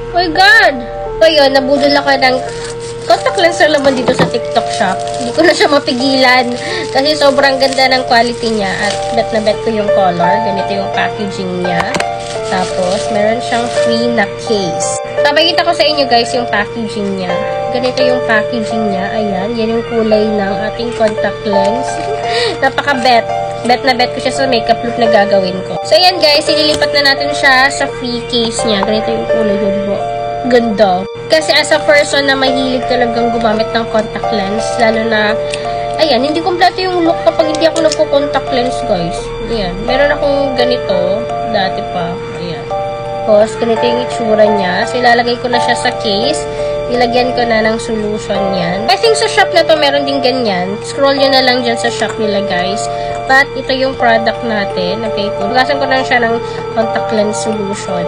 Oh my God! So yun, nabudol ako ng contact lens na laman dito sa TikTok shop. Hindi ko na siya mapigilan kasi sobrang ganda ng quality niya at bet na bet ko yung color. Ganito yung packaging niya. Tapos, meron siyang free na case. Papakita ko sa inyo guys yung packaging niya. Ganito yung packaging niya. Ayan, yan yung kulay ng ating contact lens. Napaka-bet. Bet na bet ko siya sa makeup look na gagawin ko. So, ayan guys, ililipat na natin siya sa free case niya. Ganito yung kulay niya. Ganda. Kasi as a person na mahilig talagang gumamit ng contact lens, lalo na, ayan, hindi kompleto yung look kapag hindi ako nagko-contact lens, guys. Ayan, meron akong ganito, dati pa. Ayan. Tapos, ganito yung itsura niya. So, ilalagay ko na siya sa case. Ilagyan ko na ng solution yan. I think sa shop na to, meron din ganyan. Scroll nyo na lang dyan sa shop nila, guys. But, ito yung product natin. Okay, pugasan ko lang siya ng contact lens solution.